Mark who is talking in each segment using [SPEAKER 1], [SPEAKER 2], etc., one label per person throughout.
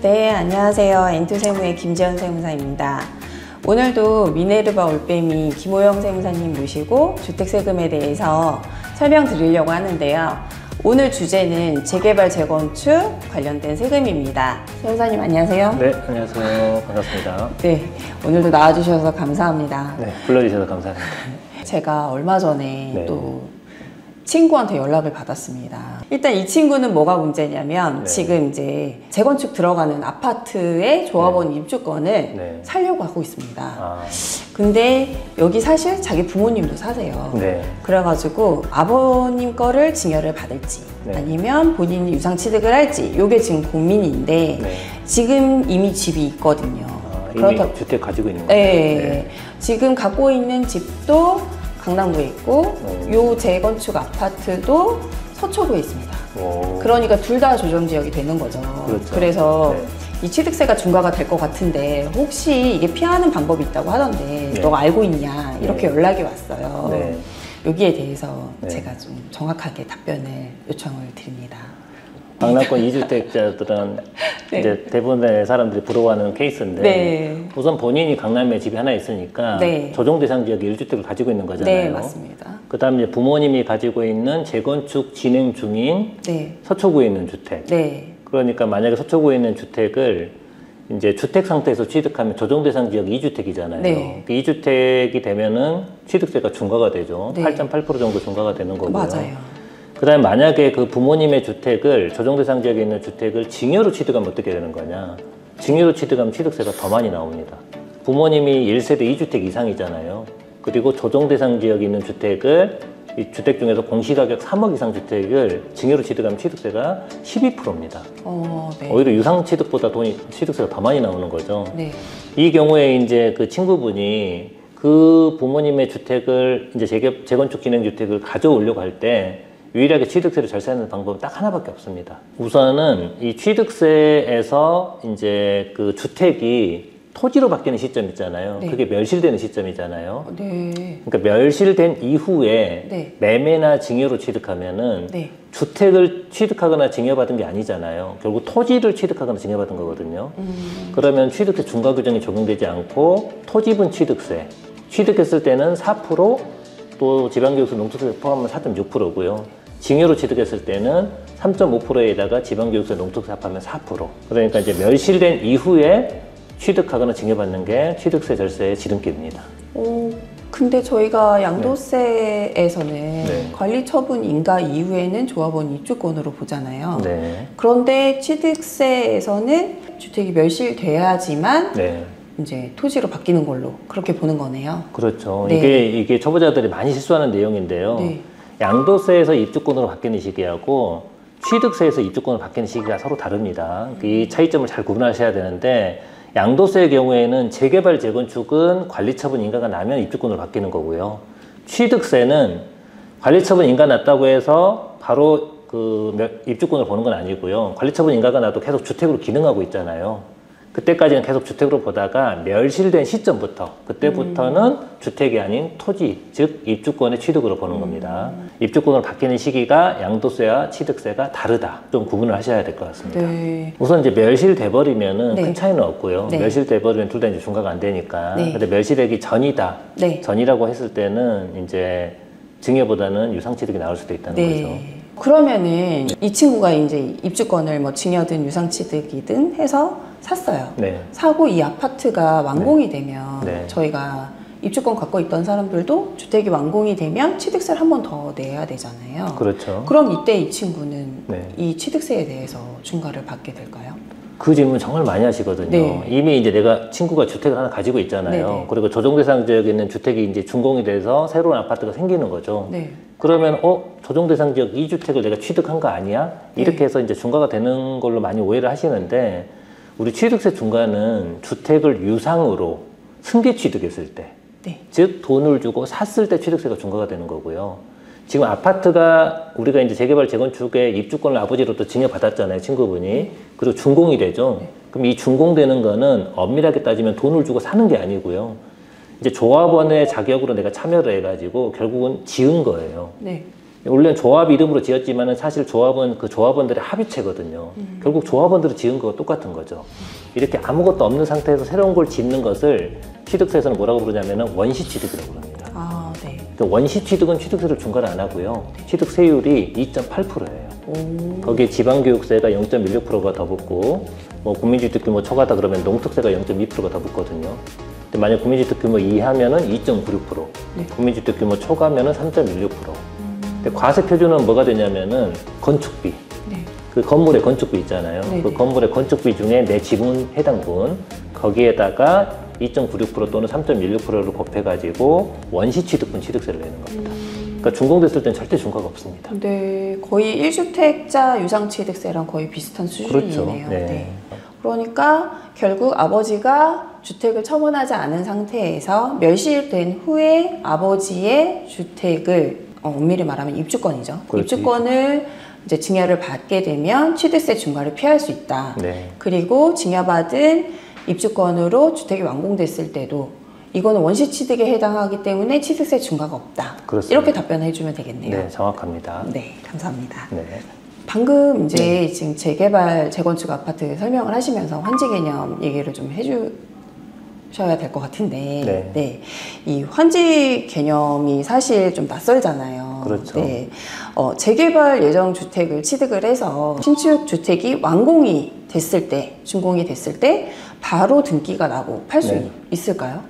[SPEAKER 1] 네, 안녕하세요. 엔투세무의 김재현 세무사입니다. 오늘도 미네르바 올빼미 김호영 세무사님 모시고 주택세금에 대해서 설명드리려고 하는데요. 오늘 주제는 재개발, 재건축 관련된 세금입니다. 세무사님 안녕하세요.
[SPEAKER 2] 네, 안녕하세요. 반갑습니다.
[SPEAKER 1] 네, 오늘도 나와주셔서 감사합니다.
[SPEAKER 2] 네, 불러주셔서 감사합니다.
[SPEAKER 1] 제가 얼마 전에
[SPEAKER 2] 네.
[SPEAKER 1] 또 친구한테 연락을 받았습니다. 일단 이 친구는 뭐가 문제냐면 지금 이제 재건축 들어가는 아파트의 조합원 입주권을 살려고 하고 있습니다. 근데 여기 사실 자기 부모님도 사세요. 그래가지고 아버님 거를 증여를 받을지 아니면 본인이 유상취득을 할지 이게 지금 고민인데 지금 이미 집이 있거든요.
[SPEAKER 2] 이미 주택 가지고 있는 거예요?
[SPEAKER 1] 네. 지금 갖고 있는 집도 강남구에 있고 요 재건축 아파트도 서초구에 있습니다. 그러니까 둘 다 조정지역이 되는 거죠.
[SPEAKER 2] 그렇죠.
[SPEAKER 1] 그래서 이 취득세가 중과가 될 것 같은데 혹시 이게 피하는 방법이 있다고 하던데 너가 알고 있냐 이렇게 연락이 왔어요. 여기에 대해서 제가 좀 정확하게 답변을 요청을 드립니다.
[SPEAKER 2] 강남권 2주택자들은 이제 대부분의 사람들이 부러워하는 케이스인데 우선 본인이 강남에 집이 하나 있으니까 조정대상 지역에 1주택을 가지고 있는 거잖아요. 네, 맞습니다. 그 다음에 이제 부모님이 가지고 있는 재건축 진행 중인 서초구에 있는 주택. 그러니까 만약에 서초구에 있는 주택을 이제 주택 상태에서 취득하면 조정대상 지역 2주택이잖아요. 그 2주택이 되면은 취득세가 중과가 되죠. 8.8% 정도 중과가 되는 거고요.
[SPEAKER 1] 맞아요.
[SPEAKER 2] 그 다음에 만약에 그 부모님의 주택을 조정대상 지역에 있는 주택을 증여로 취득하면 어떻게 되는 거냐. 증여로 취득하면 취득세가 더 많이 나옵니다. 부모님이 1세대 2주택 이상이잖아요. 그리고 조정대상 지역에 있는 주택을 이 주택 중에서 공시가격 3억 이상 주택을 증여로 취득하면 취득세가 12%입니다. 오히려 유상취득보다 취득세가 더 많이 나오는 거죠. 이 경우에 이제 그 친구분이 그 부모님의 주택을 이제 재건축 진행 주택을 가져오려고 할 때 유일하게 취득세를 절세하는 방법은 딱 하나밖에 없습니다. 우선은 이 취득세에서 이제 그 주택이 토지로 바뀌는 시점 있잖아요. 그게 멸실되는 시점이잖아요. 그러니까 멸실된 이후에 매매나 증여로 취득하면은 주택을 취득하거나 증여받은 게 아니잖아요. 결국 토지를 취득하거나 증여받은 거거든요. 그러면 취득세 중과 규정이 적용되지 않고 토지분 취득세, 취득했을 때는 4%, 또 지방교육세, 농특세 포함하면 4.6%고요. 증여로 취득했을 때는 3.5%에다가 지방교육세, 농특세 합하면 4%. 그러니까 이제 멸실된 이후에 취득하거나 증여받는 게 취득세 절세의 지름길입니다.
[SPEAKER 1] 근데 저희가 양도세에서는 관리처분 인가 이후에는 조합원 입주권으로 보잖아요. 그런데 취득세에서는 주택이 멸실돼야지만 이제 토지로 바뀌는 걸로 그렇게 보는 거네요.
[SPEAKER 2] 그렇죠. 이게 초보자들이 많이 실수하는 내용인데요. 양도세에서 입주권으로 바뀌는 시기하고 취득세에서 입주권으로 바뀌는 시기가 서로 다릅니다. 이 차이점을 잘 구분하셔야 되는데 양도세의 경우에는 재개발, 재건축은 관리처분 인가가 나면 입주권으로 바뀌는 거고요. 취득세는 관리처분 인가 났다고 해서 바로 그 입주권을 보는 건 아니고요. 관리처분 인가가 나도 계속 주택으로 기능하고 있잖아요. 그때까지는 계속 주택으로 보다가 멸실된 시점부터 그때부터는 주택이 아닌 토지, 즉 입주권의 취득으로 보는 겁니다. 입주권으로 바뀌는 시기가 양도세와 취득세가 다르다. 좀 구분을 하셔야 될 것 같습니다. 우선 이제 멸실돼 버리면은 큰 차이는 없고요. 멸실돼 버리면 둘 다 이제 중과가 안 되니까. 근데 멸실되기 전이다. 전이라고 했을 때는 이제 증여보다는 유상취득이 나올 수도 있다는 거죠.
[SPEAKER 1] 그러면은 이 친구가 이제 입주권을 뭐 증여든 유상취득이든 해서 샀어요. 사고 이 아파트가 완공이 되면 저희가 입주권 갖고 있던 사람들도 주택이 완공이 되면 취득세를 한 번 더 내야 되잖아요. 그렇죠. 그럼 이때 이 친구는 이 취득세에 대해서 중과를 받게 될까요?
[SPEAKER 2] 그 질문 정말 많이 하시거든요. 이미 이제 내가 친구가 주택을 하나 가지고 있잖아요. 그리고 조정대상 지역에 있는 주택이 이제 준공이 돼서 새로운 아파트가 생기는 거죠. 그러면 조정대상 지역 2주택을 내가 취득한 거 아니야? 이렇게 해서 이제 중과가 되는 걸로 많이 오해를 하시는데 우리 취득세 중과는 주택을 유상으로 승계 취득했을 때, 즉 돈을 주고 샀을 때 취득세가 중과가 되는 거고요. 지금 아파트가 우리가 이제 재개발, 재건축에 입주권을 아버지로부터 증여받았잖아요, 친구분이. 그리고 준공이 되죠. 그럼 이 준공되는 거는 엄밀하게 따지면 돈을 주고 사는 게 아니고요. 이제 조합원의 자격으로 내가 참여를 해가지고 결국은 지은 거예요. 원래는 조합 이름으로 지었지만은 사실 조합은 그 조합원들의 합의체거든요. 결국 조합원들이 지은 거와 똑같은 거죠. 이렇게 아무것도 없는 상태에서 새로운 걸 짓는 것을 취득세에서는 뭐라고 부르냐면은 원시취득이라고 부릅니다.
[SPEAKER 1] 아, 네.
[SPEAKER 2] 원시취득은 취득세를 중과를 안 하고요. 취득세율이 2.8%예요. 거기에 지방교육세가 0.16%가 더 붙고, 뭐 국민주택 규모 초과다 그러면 농특세가 0.2%가 더 붙거든요. 근데 만약 국민주택 규모 이하면은 2.96%,
[SPEAKER 1] 네.
[SPEAKER 2] 국민주택 규모 초과면은 3.16%. 근데 과세 표준은 뭐가 되냐면은 건축비.
[SPEAKER 1] 네.
[SPEAKER 2] 그 건물의 건축비 있잖아요.
[SPEAKER 1] 네네.
[SPEAKER 2] 그 건물의 건축비 중에 내 지분 해당분 거기에다가 2.96% 또는 3.16%를 곱해가지고 원시취득분 취득세를 내는 겁니다. 그러니까 준공됐을 땐 절대 중과가 없습니다.
[SPEAKER 1] 네, 거의 1주택자 유상취득세랑 거의 비슷한 수준이네요.
[SPEAKER 2] 그렇죠. 네.
[SPEAKER 1] 네. 그러니까 결국 아버지가 주택을 처분하지 않은 상태에서 멸실된 후에 아버지의 주택을 엄밀히 말하면 입주권이죠.
[SPEAKER 2] 그렇지.
[SPEAKER 1] 입주권을 이제 증여를 받게 되면 취득세 중과를 피할 수 있다.
[SPEAKER 2] 네.
[SPEAKER 1] 그리고 증여받은 입주권으로 주택이 완공됐을 때도 이거는 원시취득에 해당하기 때문에 취득세 중과가 없다.
[SPEAKER 2] 그렇습니다.
[SPEAKER 1] 이렇게 답변해 주면 되겠네요.
[SPEAKER 2] 네, 정확합니다.
[SPEAKER 1] 네, 감사합니다.
[SPEAKER 2] 네.
[SPEAKER 1] 방금 이제 지금 재개발, 재건축 아파트 설명을 하시면서 환지 개념 얘기를 좀 해주셔야 될 것 같은데, 네. 이 환지 개념이 사실 좀 낯설잖아요.
[SPEAKER 2] 그렇죠.
[SPEAKER 1] 네. 재개발 예정 주택을 취득을 해서 신축 주택이 완공이 됐을 때, 준공이 됐을 때 바로 등기가 나고 팔 수 있을까요?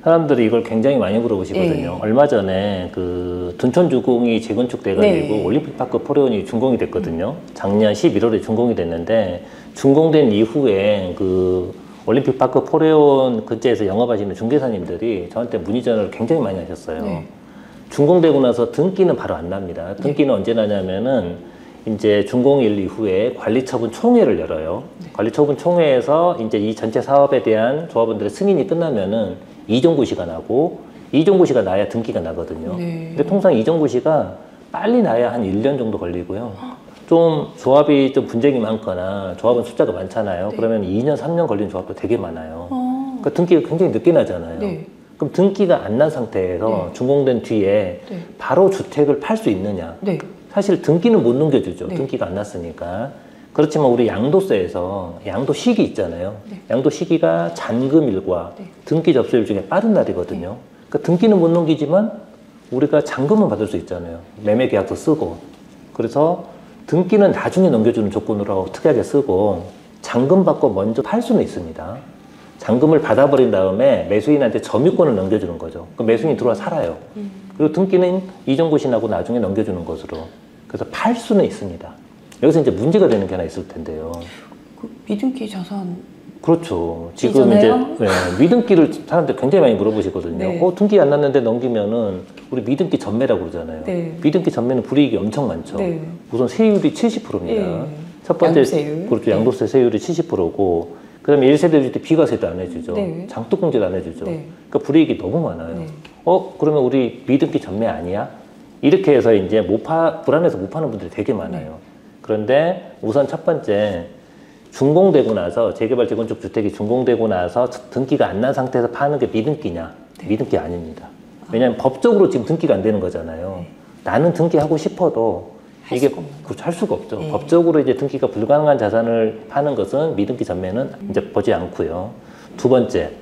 [SPEAKER 2] 사람들이 이걸 굉장히 많이 물어보시거든요.
[SPEAKER 1] 네.
[SPEAKER 2] 얼마 전에 그 둔촌주공이 재건축돼가지고
[SPEAKER 1] 네.
[SPEAKER 2] 올림픽파크 포레온이 준공이 됐거든요. 작년 11월에 준공이 됐는데 준공된 이후에 그 올림픽파크 포레온 근처에서 영업하시는 중개사님들이 저한테 문의 전화를 굉장히 많이 하셨어요.
[SPEAKER 1] 네.
[SPEAKER 2] 준공되고 나서 등기는 바로 안 납니다. 등기는 언제 나냐면은 이제 준공일 이후에 관리처분 총회를 열어요. 관리처분 총회에서 이제 이 전체 사업에 대한 조합원들의 승인이 끝나면은 이종구시가 나고 이종구시가 나야 등기가 나거든요.
[SPEAKER 1] 네.
[SPEAKER 2] 근데 통상 이종구시가 빨리 나야 한 1년 정도 걸리고요. 좀 조합이 좀 분쟁이 많거나 조합은 숫자가 많잖아요.
[SPEAKER 1] 네.
[SPEAKER 2] 그러면 2년, 3년 걸리는 조합도 되게 많아요. 그러니까 등기가 굉장히 늦게 나잖아요.
[SPEAKER 1] 네.
[SPEAKER 2] 그럼 등기가 안 난 상태에서 준공된 뒤에 바로 주택을 팔 수 있느냐?
[SPEAKER 1] 네.
[SPEAKER 2] 사실 등기는 못 넘겨주죠.
[SPEAKER 1] 네.
[SPEAKER 2] 등기가 안 났으니까. 그렇지만 우리 양도세에서 양도 시기 있잖아요. 양도 시기가 잔금일과 등기 접수일 중에 빠른 날이거든요. 그러니까 등기는 못 넘기지만 우리가 잔금은 받을 수 있잖아요. 매매 계약서 쓰고. 그래서 등기는 나중에 넘겨주는 조건으로 특이하게 쓰고 잔금 받고 먼저 팔 수는 있습니다. 잔금을 받아버린 다음에 매수인한테 점유권을 넘겨주는 거죠. 그럼 매수인이 들어와 살아요. 그리고 등기는 이종구시 나고 나중에 넘겨주는 것으로. 그래서 팔 수는 있습니다. 여기서 이제 문제가 되는 게 하나 있을 텐데요.
[SPEAKER 1] 그 미등기 자산.
[SPEAKER 2] 그렇죠. 지금
[SPEAKER 1] 있잖아요?
[SPEAKER 2] 이제 미등기를 사람들 굉장히 많이 물어보시거든요.
[SPEAKER 1] 네.
[SPEAKER 2] 등기 안 났는데 넘기면은 우리 미등기 전매라고 그러잖아요.
[SPEAKER 1] 네.
[SPEAKER 2] 미등기 전매는 불이익이 엄청 많죠.
[SPEAKER 1] 네.
[SPEAKER 2] 우선 세율이 70%입니다.
[SPEAKER 1] 네.
[SPEAKER 2] 첫 번째
[SPEAKER 1] 양도세율.
[SPEAKER 2] 그렇죠. 양도세 세율이 70%고 그다음에 1세대 주택 비과세도 안 해주죠.
[SPEAKER 1] 네.
[SPEAKER 2] 장독공제도 안 해주죠.
[SPEAKER 1] 네.
[SPEAKER 2] 그러니까 불이익이 너무 많아요.
[SPEAKER 1] 네.
[SPEAKER 2] 그러면 우리 미등기 전매 아니야? 이렇게 해서 이제 불안해서 못 파는 분들이 되게 많아요. 그런데 우선 첫 번째 준공되고 나서 재개발 재건축 주택이 준공되고 나서 등기가 안 난 상태에서 파는 게 미등기냐? 미등기 아닙니다. 왜냐하면 법적으로 지금 등기가 안 되는 거잖아요. 나는 등기하고 싶어도 이게 할 수가 없죠. 법적으로 이제 등기가 불가능한 자산을 파는 것은 미등기 전매는 이제 보지 않고요. 두 번째,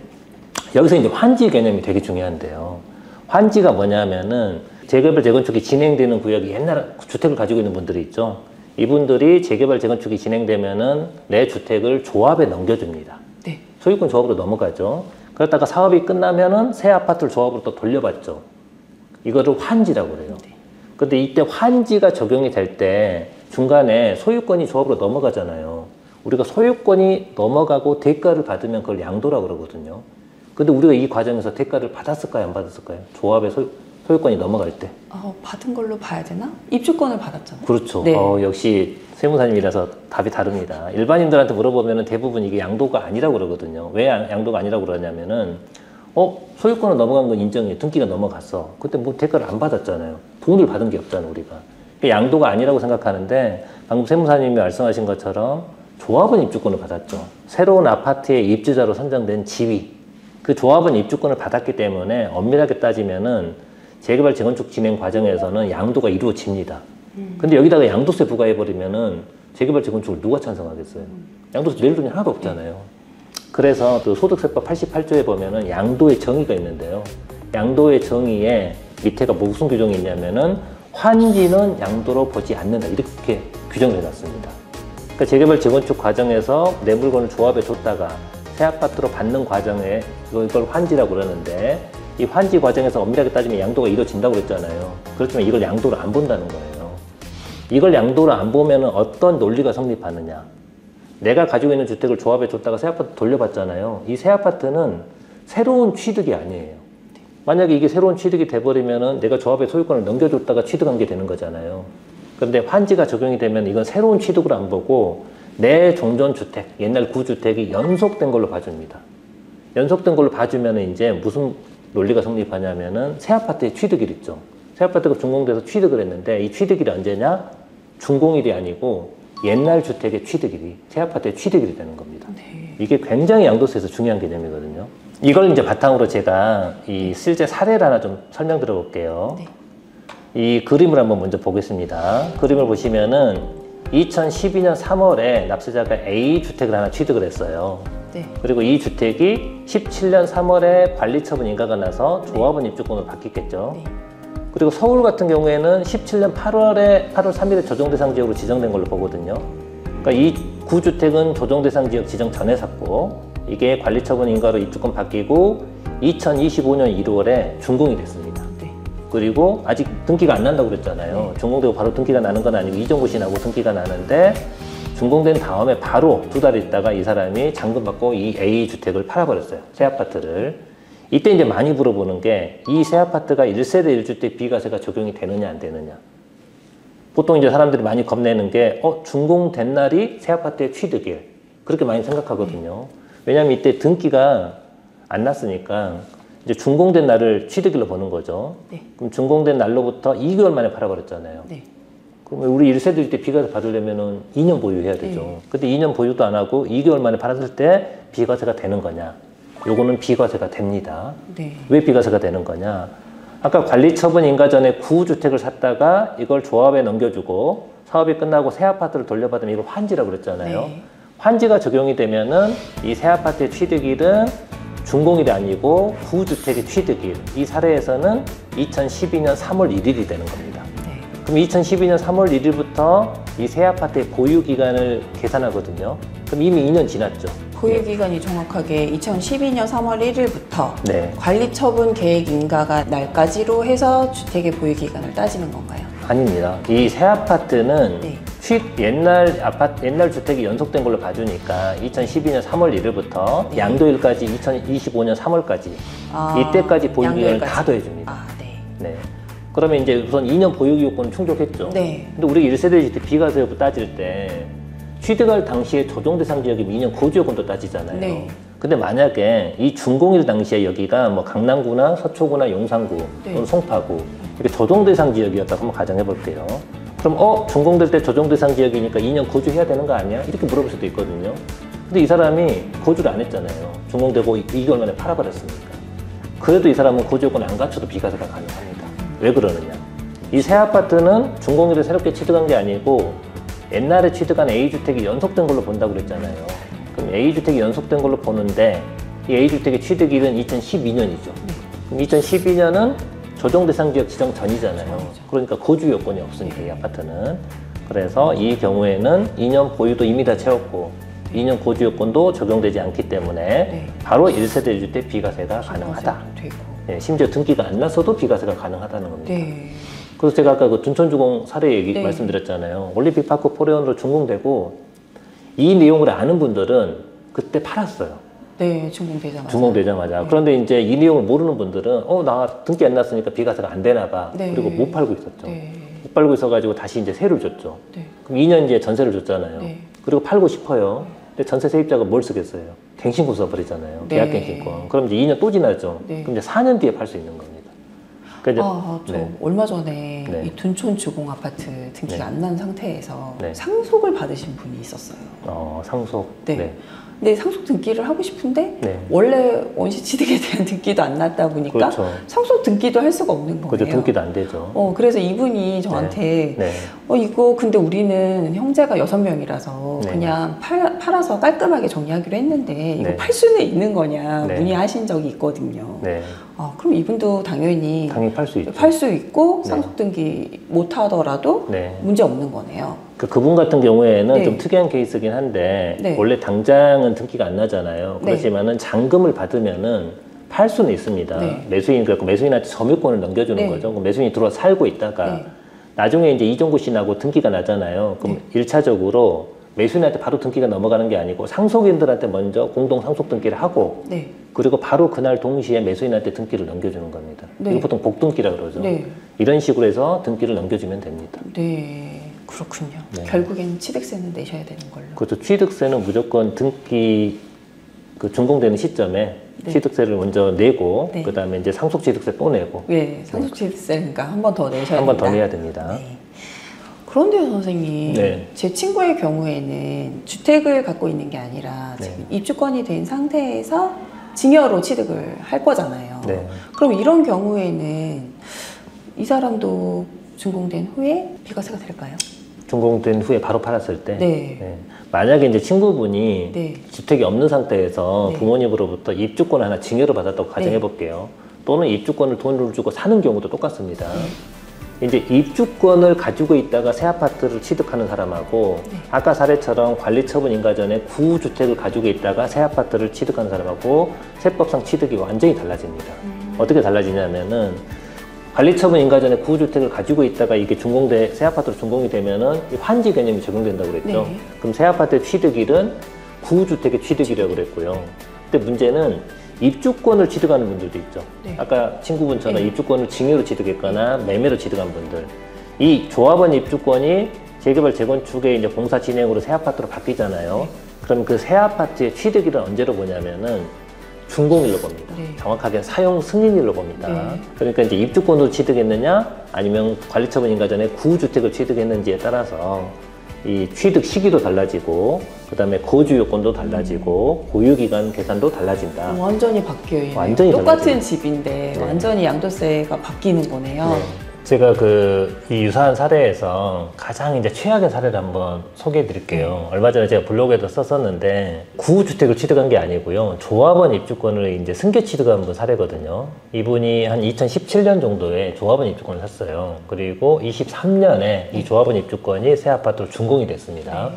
[SPEAKER 2] 여기서 이제 환지 개념이 되게 중요한데요. 환지가 뭐냐면은 재개발 재건축이 진행되는 구역이 옛날 주택을 가지고 있는 분들이 있죠. 이분들이 재개발 재건축이 진행되면은 내 주택을 조합에 넘겨줍니다.
[SPEAKER 1] 네.
[SPEAKER 2] 소유권 조합으로 넘어가죠. 그러다가 사업이 끝나면은 새 아파트를 조합으로 또 돌려받죠. 이거를 환지라고 그래요. 근데 이때 환지가 적용이 될 때 중간에 소유권이 조합으로 넘어가잖아요. 우리가 소유권이 넘어가고 대가를 받으면 그걸 양도라고 그러거든요. 근데 우리가 이 과정에서 대가를 받았을까요? 안 받았을까요? 조합의 소유권이 넘어갈 때.
[SPEAKER 1] 받은 걸로 봐야 되나? 입주권을 받았잖아요.
[SPEAKER 2] 그렇죠.
[SPEAKER 1] 네.
[SPEAKER 2] 역시 세무사님이라서 답이 다릅니다. 일반인들한테 물어보면 대부분 이게 양도가 아니라고 그러거든요. 왜 양도가 아니라고 그러냐면은 소유권은 넘어간 건 인정해요. 등기가 넘어갔어. 그때 뭐 대가를 안 받았잖아요. 돈을 받은 게 없잖아요, 우리가. 양도가 아니라고 생각하는데 방금 세무사님이 말씀하신 것처럼 조합은 입주권을 받았죠. 새로운 아파트의 입주자로 선정된 지위. 그 조합은 입주권을 받았기 때문에 엄밀하게 따지면은 재개발 재건축 진행 과정에서는 양도가 이루어집니다. 근데 여기다가 양도세 부과해버리면은 재개발 재건축을 누가 찬성하겠어요? 양도세 낼 돈이 하나도 없잖아요. 그래서 그 소득세법 88조에 보면은 양도의 정의가 있는데요. 양도의 정의에 밑에가 무슨 규정이 있냐면은 환지는 양도로 보지 않는다. 이렇게 규정을 해놨습니다. 그러니까 재개발 재건축 과정에서 내 물건을 조합에 줬다가 새 아파트로 받는 과정에 이걸 환지라고 그러는데 이 환지 과정에서 엄밀하게 따지면 양도가 이루어진다고 그랬잖아요. 그렇지만 이걸 양도로 안 본다는 거예요. 이걸 양도로 안 보면 어떤 논리가 성립하느냐. 내가 가지고 있는 주택을 조합에 줬다가 새 아파트 돌려받잖아요. 이 새 아파트는 새로운 취득이 아니에요. 만약에 이게 새로운 취득이 돼버리면은 내가 조합에 소유권을 넘겨줬다가 취득한 게 되는 거잖아요. 그런데 환지가 적용이 되면 이건 새로운 취득으로 안 보고 내 종전주택, 옛날 구주택이 연속된 걸로 봐줍니다. 연속된 걸로 봐주면 이제 무슨 논리가 성립하냐면은 새 아파트의 취득일 있죠. 새 아파트가 준공돼서 취득을 했는데 이 취득일이 언제냐? 준공일이 아니고 옛날 주택의 취득일이 새 아파트의 취득일이 되는 겁니다.
[SPEAKER 1] 네.
[SPEAKER 2] 이게 굉장히 양도세에서 중요한 개념이거든요. 이걸 이제 바탕으로 제가 이 실제 사례를 하나 좀 설명드려 볼게요.
[SPEAKER 1] 네.
[SPEAKER 2] 이 그림을 한번 먼저 보겠습니다. 그림을 보시면은 2012년 3월에 납세자가 A주택을 하나 취득을 했어요.
[SPEAKER 1] 네.
[SPEAKER 2] 그리고 이 주택이 17년 3월에 관리처분 인가가 나서 조합원 입주권으로 바뀌겠죠.
[SPEAKER 1] 네.
[SPEAKER 2] 그리고 서울 같은 경우에는 17년 8월 3일에 조정대상 지역으로 지정된 걸로 보거든요. 그러니까 이 구주택은 조정대상 지역 지정 전에 샀고 이게 관리처분 인가로 입주권 바뀌고 2025년 1월에 준공이 됐습니다.
[SPEAKER 1] 네.
[SPEAKER 2] 그리고 아직 등기가 안 난다고 그랬잖아요.
[SPEAKER 1] 네.
[SPEAKER 2] 준공되고 바로 등기가 나는 건 아니고 이전고시 나고 등기가 나는데 준공된 다음에 바로 2달 있다가 이 사람이 잔금 받고 이 A주택을 팔아버렸어요. 새 아파트를. 이때 이제 많이 물어보는 게 이 새 아파트가 1세대 1주택 비과세가 적용이 되느냐 안 되느냐. 보통 이제 사람들이 많이 겁내는 게 준공된 날이 새 아파트의 취득일. 그렇게 많이 생각하거든요. 왜냐하면 이때 등기가 안 났으니까 이제 준공된 날을 취득일로 보는 거죠.
[SPEAKER 1] 네.
[SPEAKER 2] 그럼 준공된 날로부터 2개월 만에 팔아버렸잖아요.
[SPEAKER 1] 네.
[SPEAKER 2] 그럼 우리 1세대 주택 비과세 받으려면은 2년 보유해야 되죠.
[SPEAKER 1] 네.
[SPEAKER 2] 근데 2년 보유도 안 하고 2개월 만에 팔았을 때 비과세가 되는 거냐? 요거는 비과세가 됩니다.
[SPEAKER 1] 네.
[SPEAKER 2] 왜 비과세가 되는 거냐? 아까 관리처분 인가 전에 구주택을 샀다가 이걸 조합에 넘겨주고 사업이 끝나고 새 아파트를 돌려받으면 이걸 환지라고 그랬잖아요.
[SPEAKER 1] 네.
[SPEAKER 2] 환지가 적용이 되면은 이 새 아파트의 취득일은 준공일이 아니고 구주택의 취득일. 이 사례에서는 2012년 3월 1일이 되는 겁니다.
[SPEAKER 1] 네.
[SPEAKER 2] 그럼 2012년 3월 1일부터 이 새 아파트의 보유 기간을 계산하거든요. 그럼 이미 2년 지났죠.
[SPEAKER 1] 보유기간이 정확하게 2012년 3월 1일부터
[SPEAKER 2] 네.
[SPEAKER 1] 관리처분 계획 인가가 날까지로 해서 주택의 보유기간을 따지는 건가요?
[SPEAKER 2] 아닙니다. 이 새 아파트는
[SPEAKER 1] 네.
[SPEAKER 2] 옛날 주택이 연속된 걸로 봐주니까 2012년 3월 1일부터
[SPEAKER 1] 네.
[SPEAKER 2] 양도일까지 2025년 3월까지 이때까지 보유기간을 다 더해줍니다.
[SPEAKER 1] 아, 네.
[SPEAKER 2] 네. 그러면 이제 우선 2년 보유기 요건은 충족했죠.
[SPEAKER 1] 네.
[SPEAKER 2] 근데 우리 1세대 주택 비과세여부 따질 때 취득할 당시에 조정대상 지역이면 2년 거주요건도 따지잖아요.
[SPEAKER 1] 네.
[SPEAKER 2] 근데 만약에 이 준공일 당시에 여기가 뭐 강남구나 서초구나 용산구
[SPEAKER 1] 네.
[SPEAKER 2] 또는 송파구 이렇게 조정대상 지역이었다고 한번 가정해 볼게요. 그럼 준공될 때 조정대상 지역이니까 2년 거주해야 되는 거 아니야? 이렇게 물어볼 수도 있거든요. 근데 이 사람이 거주를 안 했잖아요. 준공되고 2개월 만에 팔아버렸으니까. 그래도 이 사람은 거주요건 안 갖춰도 비과세가 가능합니다. 왜 그러느냐? 이 새 아파트는 준공일을 새롭게 취득한 게 아니고 옛날에 취득한 A주택이 연속된 걸로 본다고 그랬잖아요. 그럼 A주택이 연속된 걸로 보는데 이 A주택의 취득일은 2012년이죠. 그럼 2012년은 조정대상 지역 지정 전이잖아요. 그러니까 거주 요건이 없으니까 이 아파트는. 그래서 이 경우에는 2년 보유도 이미 다 채웠고 2년 거주 요건도 적용되지 않기 때문에
[SPEAKER 1] 네.
[SPEAKER 2] 바로 1세대 1주택 비과세가 가능하다.
[SPEAKER 1] 되고.
[SPEAKER 2] 네, 심지어 등기가 안 났어도 비과세가 가능하다는 겁니다.
[SPEAKER 1] 네.
[SPEAKER 2] 그래서 제가 아까 그 둔촌주공 사례 얘기
[SPEAKER 1] 네.
[SPEAKER 2] 말씀드렸잖아요. 올림픽파크 포레온으로 준공되고 이 내용을 아는 분들은 그때 팔았어요.
[SPEAKER 1] 네, 준공되자마자.
[SPEAKER 2] 준공되자마자.
[SPEAKER 1] 네.
[SPEAKER 2] 그런데 이제 이 내용을 모르는 분들은 나 등기 안 났으니까 비과세가 안 되나 봐.
[SPEAKER 1] 네.
[SPEAKER 2] 그리고 못 팔고 있었죠.
[SPEAKER 1] 네.
[SPEAKER 2] 못 팔고 있어가지고 다시 이제 세를 줬죠.
[SPEAKER 1] 네.
[SPEAKER 2] 그럼 2년 이제 전세를 줬잖아요.
[SPEAKER 1] 네.
[SPEAKER 2] 그리고 팔고 싶어요. 근데 전세 세입자가 뭘 쓰겠어요? 갱신권 써버리잖아요.
[SPEAKER 1] 네.
[SPEAKER 2] 계약갱신권. 그럼 이제 2년 또 지나죠.
[SPEAKER 1] 네.
[SPEAKER 2] 그럼 이제 4년 뒤에 팔 수 있는 겁니다. 그러니까
[SPEAKER 1] 저
[SPEAKER 2] 네.
[SPEAKER 1] 얼마 전에
[SPEAKER 2] 네.
[SPEAKER 1] 이 둔촌 주공 아파트 등기가
[SPEAKER 2] 네.
[SPEAKER 1] 안 난 상태에서
[SPEAKER 2] 네.
[SPEAKER 1] 상속을 받으신 분이 있었어요.
[SPEAKER 2] 상속.
[SPEAKER 1] 네. 근데 상속 등기를 하고 싶은데
[SPEAKER 2] 네.
[SPEAKER 1] 원래 원시취득에 대한 등기도 안 났다 보니까
[SPEAKER 2] 그렇죠.
[SPEAKER 1] 상속 등기도 할 수가 없는 거예요.
[SPEAKER 2] 그죠. 등기도 안 되죠.
[SPEAKER 1] 그래서 이분이 저한테
[SPEAKER 2] 네.
[SPEAKER 1] 이거 근데 우리는 형제가 6명이라서
[SPEAKER 2] 네.
[SPEAKER 1] 그냥 팔아서 깔끔하게 정리하기로 했는데 이거
[SPEAKER 2] 네.
[SPEAKER 1] 팔 수는 있는 거냐
[SPEAKER 2] 네.
[SPEAKER 1] 문의하신 적이 있거든요.
[SPEAKER 2] 네.
[SPEAKER 1] 그럼 이분도 당연히
[SPEAKER 2] 팔 수 있죠.
[SPEAKER 1] 팔 수 있고
[SPEAKER 2] 네.
[SPEAKER 1] 상속 등기 못 하더라도
[SPEAKER 2] 네.
[SPEAKER 1] 문제 없는 거네요.
[SPEAKER 2] 그분 같은 경우에는
[SPEAKER 1] 네.
[SPEAKER 2] 좀 특이한 케이스긴 한데
[SPEAKER 1] 네.
[SPEAKER 2] 원래 당장은 등기가 안 나잖아요.
[SPEAKER 1] 네.
[SPEAKER 2] 그렇지만은 잔금을 받으면은 팔 수는 있습니다.
[SPEAKER 1] 네.
[SPEAKER 2] 매수인 그래서 매수인한테 점유권을 넘겨주는
[SPEAKER 1] 네.
[SPEAKER 2] 거죠. 매수인이 들어와 살고 있다가
[SPEAKER 1] 네.
[SPEAKER 2] 나중에 이제 이종구 씨하고 등기가 나잖아요. 그럼
[SPEAKER 1] 네.
[SPEAKER 2] 1차적으로 매수인한테 바로 등기가 넘어가는 게 아니고 상속인들한테 먼저 공동 상속 등기를 하고
[SPEAKER 1] 네.
[SPEAKER 2] 그리고 바로 그날 동시에 매수인한테 등기를 넘겨주는 겁니다.
[SPEAKER 1] 네.
[SPEAKER 2] 이거 보통 복등기라 그러죠.
[SPEAKER 1] 네.
[SPEAKER 2] 이런 식으로 해서 등기를 넘겨주면 됩니다.
[SPEAKER 1] 네. 그렇군요.
[SPEAKER 2] 네.
[SPEAKER 1] 결국엔 취득세는 내셔야 되는 걸로.
[SPEAKER 2] 그렇죠. 취득세는 무조건 등기 준공되는 시점에
[SPEAKER 1] 네.
[SPEAKER 2] 취득세를 먼저 내고
[SPEAKER 1] 네.
[SPEAKER 2] 그다음에 이제 상속취득세 또 내고
[SPEAKER 1] 네. 상속취득세니까 한 번 더 내셔야
[SPEAKER 2] 한 번 더
[SPEAKER 1] 된다.
[SPEAKER 2] 내야 됩니다.
[SPEAKER 1] 네. 그런데요, 선생님.
[SPEAKER 2] 네.
[SPEAKER 1] 제 친구의 경우에는 주택을 갖고 있는 게 아니라
[SPEAKER 2] 네.
[SPEAKER 1] 지금 입주권이 된 상태에서 증여로 취득을 할 거잖아요.
[SPEAKER 2] 네.
[SPEAKER 1] 그럼 이런 경우에는 이 사람도 준공된 후에 비과세가 될까요?
[SPEAKER 2] 준공된 후에 바로 팔았을 때
[SPEAKER 1] 네.
[SPEAKER 2] 만약에 이제 친구분이
[SPEAKER 1] 네.
[SPEAKER 2] 주택이 없는 상태에서
[SPEAKER 1] 네.
[SPEAKER 2] 부모님으로부터 입주권 하나 증여를 받았다고 가정해
[SPEAKER 1] 네.
[SPEAKER 2] 볼게요. 또는 입주권을 돈을 주고 사는 경우도 똑같습니다.
[SPEAKER 1] 네.
[SPEAKER 2] 이제 입주권을 가지고 있다가 새 아파트를 취득하는 사람하고
[SPEAKER 1] 네.
[SPEAKER 2] 아까 사례처럼 관리처분 인가 전에 구주택을 가지고 있다가 새 아파트를 취득하는 사람하고 세법상 취득이 완전히 달라집니다. 어떻게 달라지냐면은 관리처분 인가 전에 구주택을 가지고 있다가 이게 새 아파트로 준공이 되면은 이 환지 개념이 적용된다고 그랬죠.
[SPEAKER 1] 네.
[SPEAKER 2] 그럼 새 아파트의 취득일은 구주택의 취득이라고 그랬고요. 근데 문제는 입주권을 취득하는 분들도 있죠.
[SPEAKER 1] 네.
[SPEAKER 2] 아까 친구분처럼
[SPEAKER 1] 네.
[SPEAKER 2] 입주권을 증여로 취득했거나 매매로 취득한 분들. 이 조합원 입주권이 재개발 재건축의 이제 공사 진행으로 새 아파트로 바뀌잖아요.
[SPEAKER 1] 네.
[SPEAKER 2] 그럼 그 새 아파트의 취득일은 언제로 보냐면은 준공일로 봅니다.
[SPEAKER 1] 네.
[SPEAKER 2] 정확하게 사용 승인일로 봅니다.
[SPEAKER 1] 네.
[SPEAKER 2] 그러니까 이제 입주권으로 취득했느냐 아니면 관리처분 인가 전에 구주택을 취득했는지에 따라서 이 취득 시기도 달라지고 그다음에 거주 요건도 달라지고 보유기간 계산도 달라진다.
[SPEAKER 1] 완전히 바뀌어요.
[SPEAKER 2] 완전히
[SPEAKER 1] 똑같은
[SPEAKER 2] 달라져요.
[SPEAKER 1] 집인데
[SPEAKER 2] 네.
[SPEAKER 1] 완전히 양도세가 바뀌는 거네요.
[SPEAKER 2] 네. 제가 이 유사한 사례에서 가장 이제 최악의 사례를 한번 소개해 드릴게요. 얼마 전에 제가 블로그에도 썼었는데 구주택을 취득한 게 아니고요. 조합원 입주권을 이제 승계 취득한 분 사례거든요. 이분이 한 2017년 정도에 조합원 입주권을 샀어요. 그리고 23년에 이 조합원 입주권이 새 아파트로 준공이 됐습니다.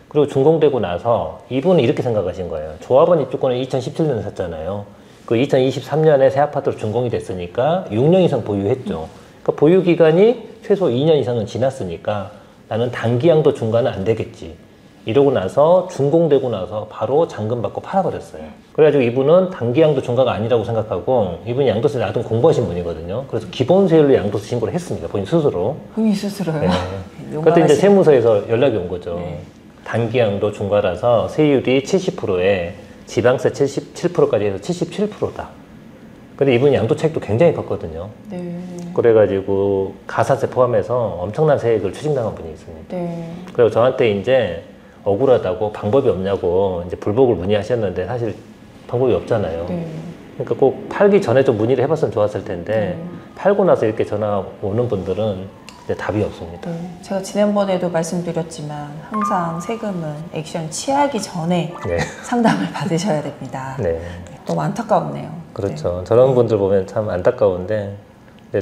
[SPEAKER 2] 그리고 준공되고 나서 이분은 이렇게 생각하신 거예요. 조합원 입주권을 2017년에 샀잖아요. 그 2023년에 새 아파트로 준공이 됐으니까 6년 이상 보유했죠. 그러니까 보유 기간이 최소 2년 이상은 지났으니까 나는 단기양도 중과는 안 되겠지. 이러고 나서 준공되고 나서 바로 잔금 받고 팔아버렸어요. 그래가지고 이분은 단기양도 중과가 아니라고 생각하고 이분이 양도세 나름 공부하신 분이거든요. 그래서 기본세율로 양도세 신고를 했습니다. 본인 스스로.
[SPEAKER 1] 본인 스스로요?
[SPEAKER 2] 네. 그때 이제 세무서에서 연락이 온 거죠. 네. 단기양도 중과라서 세율이 70%에 지방세 77%까지 해서 77%다. 근데 이분이 양도 차익도 굉장히 컸거든요.
[SPEAKER 1] 네.
[SPEAKER 2] 그래가지고 가산세 포함해서 엄청난 세액을 추징당한 분이 있습니다.
[SPEAKER 1] 네.
[SPEAKER 2] 그리고 저한테 이제 억울하다고 방법이 없냐고 이제 불복을 문의하셨는데 사실 방법이 없잖아요.
[SPEAKER 1] 네.
[SPEAKER 2] 그러니까 꼭 팔기 전에 좀 문의를 해봤으면 좋았을 텐데 팔고 나서 이렇게 전화 오는 분들은 이제 답이 없습니다.
[SPEAKER 1] 네. 제가 지난번에도 말씀드렸지만 항상 세금은 액션 취하기 전에
[SPEAKER 2] 네.
[SPEAKER 1] 상담을 받으셔야 됩니다.
[SPEAKER 2] 네.
[SPEAKER 1] 너무 안타깝네요.
[SPEAKER 2] 그렇죠. 저런 분들 보면 참 안타까운데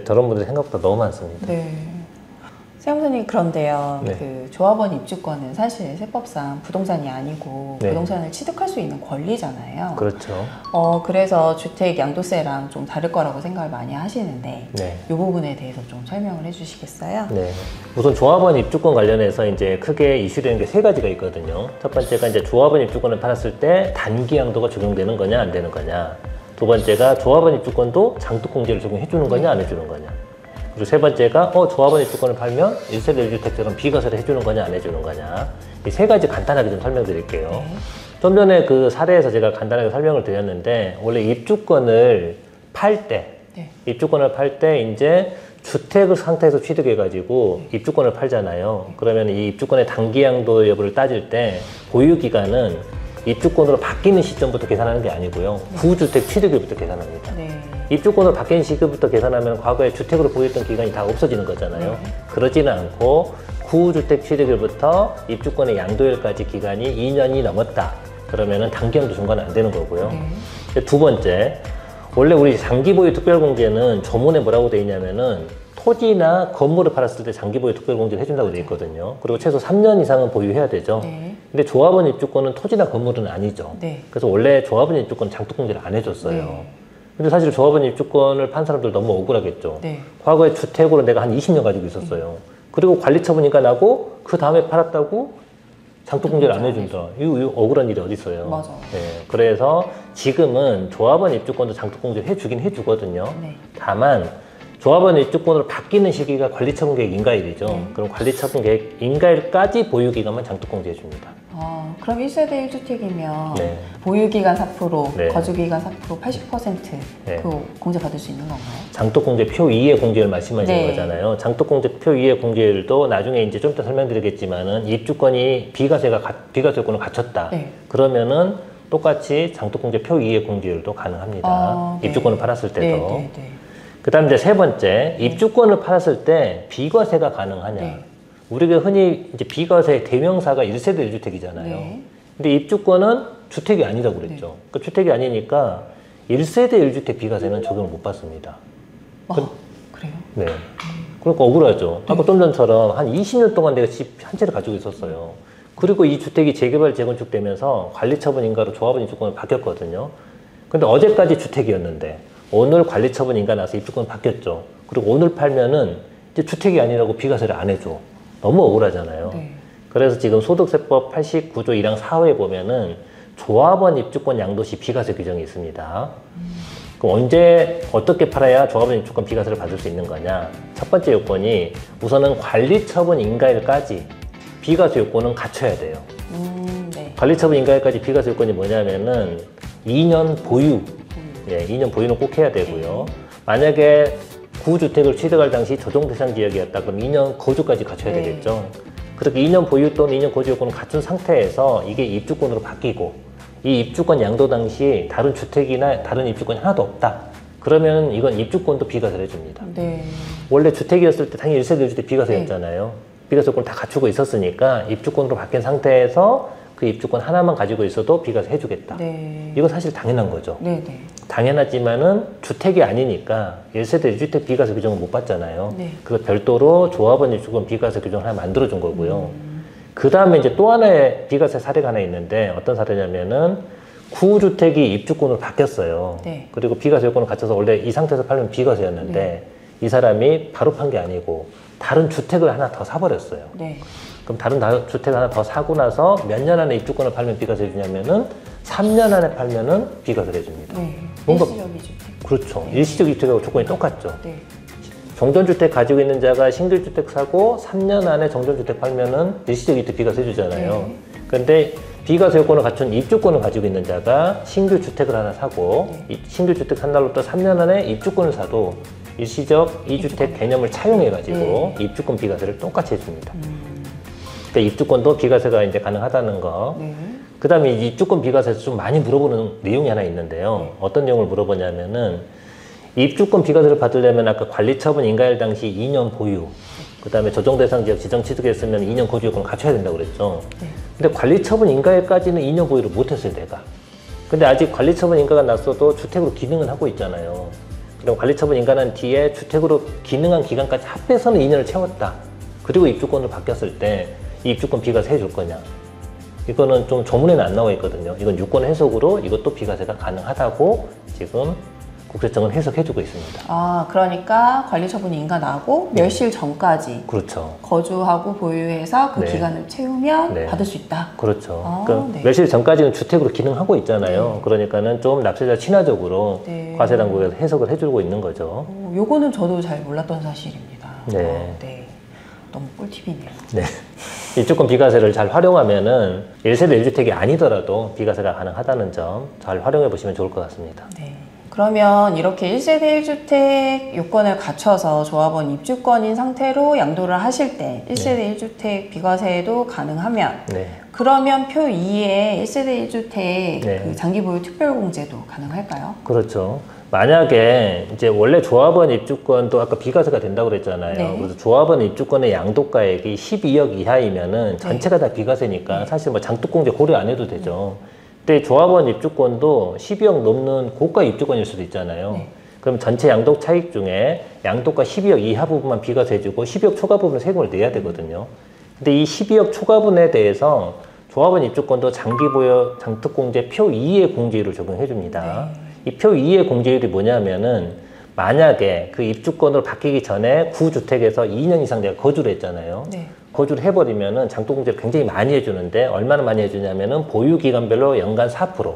[SPEAKER 2] 저런 분들이 생각보다 너무 많습니다.
[SPEAKER 1] 네. 세무사님 그런데요.
[SPEAKER 2] 네.
[SPEAKER 1] 그 조합원 입주권은 사실 세법상 부동산이 아니고
[SPEAKER 2] 네.
[SPEAKER 1] 부동산을 취득할 수 있는 권리잖아요.
[SPEAKER 2] 그렇죠.
[SPEAKER 1] 그래서 주택 양도세랑 좀 다를 거라고 생각을 많이 하시는데
[SPEAKER 2] 네.
[SPEAKER 1] 이 부분에 대해서 좀 설명을 해주시겠어요?
[SPEAKER 2] 네. 우선 조합원 입주권 관련해서 이제 크게 이슈되는 게 세 가지가 있거든요. 첫 번째가 이제 조합원 입주권을 팔았을 때 단기 양도가 적용되는 거냐 안 되는 거냐. 두 번째가 조합원 입주권도 장독공제를 적용해 주는 거냐 안 해주는 거냐. 그리고 세 번째가 조합원 입주권을 팔면 1세대 1주택처럼 비과세를 해주는 거냐 안 해주는 거냐. 이 세 가지 간단하게 좀 설명드릴게요.
[SPEAKER 1] 네.
[SPEAKER 2] 좀 전에 그 사례에서 제가 간단하게 설명을 드렸는데 원래 입주권을 팔 때
[SPEAKER 1] 네.
[SPEAKER 2] 입주권을 팔 때 이제 주택을 상태에서 취득해가지고 입주권을 팔잖아요. 그러면 이 입주권의 단기양도 여부를 따질 때 보유기간은 입주권으로 바뀌는 시점부터 계산하는 게 아니고요. 구주택 취득일부터 계산합니다. 입주권으로 바뀌는 시기부터 계산하면 과거에 주택으로 보유했던 기간이 다 없어지는 거잖아요. 그러지는 않고 구주택 취득일부터 입주권의 양도일까지 기간이 2년이 넘었다. 그러면은 단기양도 중과는 안 되는 거고요. 두 번째, 원래 우리 장기보유 특별공제는 조문에 뭐라고 돼 있냐면은 토지나 건물을 팔았을 때 장기보유 특별공제를 해준다고 돼 있거든요. 그리고 최소 3년 이상은 보유해야 되죠. 근데 조합원 입주권은 토지나 건물은 아니죠. 그래서 원래 조합원 입주권 장독공제를 안 해줬어요. 근데 사실 조합원 입주권을 판 사람들 너무 억울하겠죠. 과거에 주택으로 내가 한 20년 가지고 있었어요. 그리고 관리처분인가 나고 그 다음에 팔았다고 장독공제를 안 해준다. 이거 억울한 일이 어디 있어요.
[SPEAKER 1] 맞아.
[SPEAKER 2] 그래서 지금은 조합원 입주권도 장독공제를 해주긴 해주거든요. 다만 조합원 입주권으로 바뀌는 시기가 관리처분계획 인가일이죠. 그럼 관리처분계획 인가일까지 보유기간만 장독공제 해줍니다.
[SPEAKER 1] 그럼 1세대 1주택이면 보유기간 4%, 거주기간 4%, 80% 그 공제 받을 수 있는 건가요?
[SPEAKER 2] 장독공제 표 2의 공제를 말씀하시는 거잖아요. 장독공제 표 2의 공제율도 나중에 이제 좀 이따 설명드리겠지만은 입주권이 비과세요건을 갖췄다. 그러면은 똑같이 장독공제 표 2의 공제율도 가능합니다. 입주권을 팔았을 때도. 그 다음에 이제 세 번째, 입주권을 팔았을 때 비과세가 가능하냐. 우리가 흔히 이제 비과세 대명사가 1세대 1주택이잖아요. 근데 입주권은 주택이 아니라고 그랬죠. 그러니까 주택이 아니니까 1세대 1주택 비과세는 적용을 못 받습니다.
[SPEAKER 1] 그래요?
[SPEAKER 2] 네. 그러니까 억울하죠. 아까 좀 전처럼 한 20년 동안 내가 집 한 채를 가지고 있었어요. 그리고 이 주택이 재개발, 재건축되면서 관리처분 인가로 조합원 입주권을 바뀌었거든요. 근데 어제까지 주택이었는데 오늘 관리처분 인가 나서 입주권 바뀌었죠. 그리고 오늘 팔면은 이제 주택이 아니라고 비과세를 안 해줘. 너무 억울하잖아요. 그래서 지금 소득세법 89조 1항 4호에 보면은 조합원 입주권 양도 시 비과세 규정이 있습니다. 그럼 언제 어떻게 팔아야 조합원 입주권 비과세를 받을 수 있는 거냐? 첫 번째 요건이 우선은 관리처분 인가일까지 비과세 요건은 갖춰야 돼요. 관리처분 인가일까지 비과세 요건이 뭐냐면은 2년 보유. 2년 보유는 꼭 해야 되고요. 만약에 구주택을 취득할 당시 조정 대상 지역이었다. 그럼 2년 거주까지 갖춰야 되겠죠. 그렇게 2년 보유 또는 2년 거주 요건을 갖춘 상태에서 이게 입주권으로 바뀌고 이 입주권 양도 당시 다른 주택이나 다른 입주권이 하나도 없다. 그러면 이건 입주권도 비과세를 해줍니다. 원래 주택이었을 때 당연히 1세대 1주택 비과세였잖아요. 비과세 요건을 다 갖추고 있었으니까 입주권으로 바뀐 상태에서 그 입주권 하나만 가지고 있어도 비과세 해주겠다. 이건 사실 당연한 거죠. 당연하지만은 주택이 아니니까 1세대 1주택 비과세 규정을 못 받잖아요. 그래서 별도로 조합원 입주권 비과세 규정을 하나 만들어준 거고요. 그 다음에 이제 또 하나의 비과세 사례가 하나 있는데 어떤 사례냐면은 구주택이 입주권으로 바뀌었어요. 그리고 비과세 요건을 갖춰서 원래 이 상태에서 팔면 비과세였는데 이 사람이 바로 판 게 아니고 다른 주택을 하나 더 사버렸어요. 그럼 다른 주택 하나 더 사고 나서 몇 년 안에 입주권을 팔면 비과세 해주냐면은 3년 안에 팔면은 비과세를 해줍니다. 뭔가
[SPEAKER 1] 일시적 2주택.
[SPEAKER 2] 그렇죠. 일시적 2주택하고 조건이 똑같죠. 정전주택 가지고 있는 자가 싱글주택 사고 3년 안에 정전주택 팔면은 일시적 2주택 비과세 해주잖아요. 근데 비과세 요건을 갖춘 입주권을 가지고 있는 자가 신규주택을 하나 사고 신규주택 산 날로부터 3년 안에 입주권을 사도 일시적 2주택 개념을 차용해가지고 입주권 비과세를 똑같이 해줍니다. 그러니까 입주권도 비과세가 이제 가능하다는 거. 그 다음에 입주권 비과세에서 좀 많이 물어보는 내용이 하나 있는데요. 어떤 내용을 물어보냐면은 입주권 비과세를 받으려면 아까 관리처분 인가일 당시 2년 보유, 그 다음에 조정대상 지역 지정 취득했으면 2년 거주 요건을 갖춰야 된다고 그랬죠. 근데 관리처분 인가일까지는 2년 보유를 못했어요, 내가. 근데 아직 관리처분 인가가 났어도 주택으로 기능은 하고 있잖아요. 그럼 관리처분 인가난 뒤에 주택으로 기능한 기간까지 합해서는 2년을 채웠다. 그리고 입주권으로 바뀌었을 때 이 입주권 비과세 해줄 거냐? 이거는 좀 조문에는 안 나와 있거든요. 이건 유권 해석으로 이것도 비과세가 가능하다고 지금 국세청은 해석해주고 있습니다.
[SPEAKER 1] 그러니까 관리처분 인가 나고 며칠 전까지
[SPEAKER 2] 그렇죠.
[SPEAKER 1] 거주하고 보유해서 그 기간을 채우면 받을 수 있다.
[SPEAKER 2] 그렇죠. 그러니까 며칠 전까지는 주택으로 기능하고 있잖아요. 그러니까는 좀 납세자 친화적으로 과세당국에서 해석을 해주고 있는 거죠.
[SPEAKER 1] 요거는 저도 잘 몰랐던 사실입니다. 너무 꿀팁이네요.
[SPEAKER 2] 입주권 비과세를 잘 활용하면은 1세대 1주택이 아니더라도 비과세가 가능하다는 점 잘 활용해 보시면 좋을 것 같습니다.
[SPEAKER 1] 그러면 이렇게 1세대 1주택 요건을 갖춰서 조합원 입주권인 상태로 양도를 하실 때 1세대 1주택 비과세도 가능하면 그러면 표 2에 1세대 1주택 그 장기보유 특별공제도 가능할까요?
[SPEAKER 2] 그렇죠. 만약에 이제 원래 조합원 입주권도 아까 비과세가 된다고 그랬잖아요. 그래서 조합원 입주권의 양도가액이 12억 이하이면은 전체가 다 비과세니까 사실 뭐 장독공제 고려 안 해도 되죠. 근데 조합원 입주권도 12억 넘는 고가 입주권일 수도 있잖아요. 그럼 전체 양독 차익 중에 양도가 12억 이하 부분만 비과세해주고 12억 초과 부분 세금을 내야 되거든요. 근데 이 12억 초과분에 대해서 조합원 입주권도 장기보유 장특공제 표 2의 공제율을 적용해 줍니다. 이 표 2의 공제율이 뭐냐면은 만약에 그 입주권으로 바뀌기 전에 구주택에서 2년 이상 내가 거주를 했잖아요. 거주를 해버리면은 장독공제를 굉장히 많이 해주는데 얼마나 많이 해주냐면은 보유기간별로 연간 4%,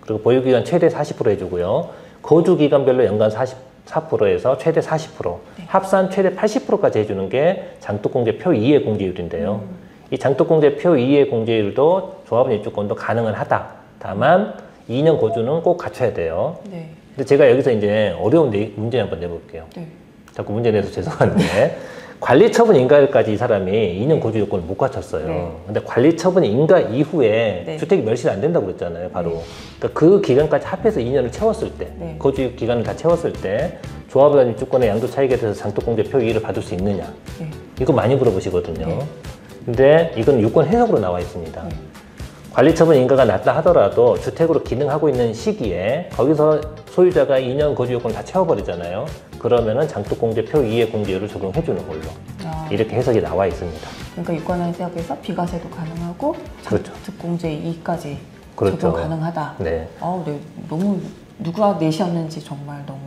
[SPEAKER 2] 그리고 보유기간 최대 40% 해주고요. 거주기간별로 연간 4%에서 최대 40%, 합산 최대 80%까지 해주는 게 장독공제 표 2의 공제율인데요. 이 장독공제 표 2의 공제율도 조합원 입주권도 가능은 하다. 다만 2년 거주는 꼭 갖춰야 돼요. 근데 제가 여기서 이제 어려운 문제 한번 내볼게요. 자꾸 문제 내서 죄송한데 관리처분 인가일까지 이 사람이 2년 거주 요건을 못 갖췄어요. 근데 관리처분 인가 이후에 주택이 멸실 안 된다고 그랬잖아요, 바로. 그러니까 그 기간까지 합해서 2년을 채웠을 때, 거주 기간을 다 채웠을 때 조합원 입주권의 양도 차익에 대해서 장독공제 표 2를 받을 수 있느냐. 이거 많이 물어보시거든요. 근데 이건 유권 해석으로 나와 있습니다. 관리처분 인가가 낮다 하더라도 주택으로 기능하고 있는 시기에 거기서 소유자가 2년 거주 요건을 다 채워버리잖아요. 그러면은 장독공제 표 2의 공제율을 적용해 주는 걸로 이렇게 해석이 나와 있습니다.
[SPEAKER 1] 그러니까 유권 해석에서 비과세도 가능하고 장특공제 2까지 적용 가능하다. 너무 누가 내셨는지 정말 너무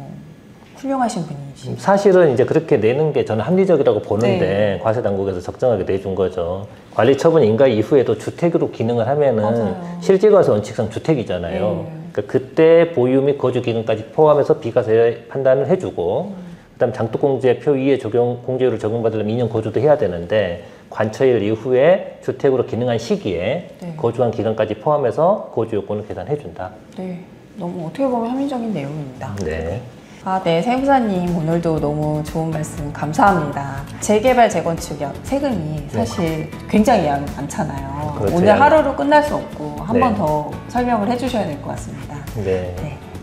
[SPEAKER 1] 훌륭하신 분이지.
[SPEAKER 2] 사실은 이제 그렇게 내는 게 저는 합리적이라고 보는데 과세 당국에서 적정하게 내준 거죠. 관리처분 인가 이후에도 주택으로 기능을 하면은 실질과세 원칙상 주택이잖아요. 그러니까 그때 보유 및 거주 기간까지 포함해서 비과세 판단을 해주고, 그다음 장독공제 표 2의 적용 공제율을 적용받으려면 2년 거주도 해야 되는데 관처일 이후에 주택으로 기능한 시기에 거주한 기간까지 포함해서 거주 요건을 계산해준다.
[SPEAKER 1] 너무 어떻게 보면 합리적인 내용입니다. 네, 세무사님 오늘도 너무 좋은 말씀 감사합니다. 재개발, 재건축 세금이 사실 굉장히 많잖아요. 오늘 하루로 끝날 수 없고 한 번 더 설명을 해주셔야 될 것 같습니다.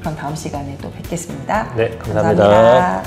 [SPEAKER 1] 그럼 다음 시간에 또 뵙겠습니다.
[SPEAKER 2] 감사합니다.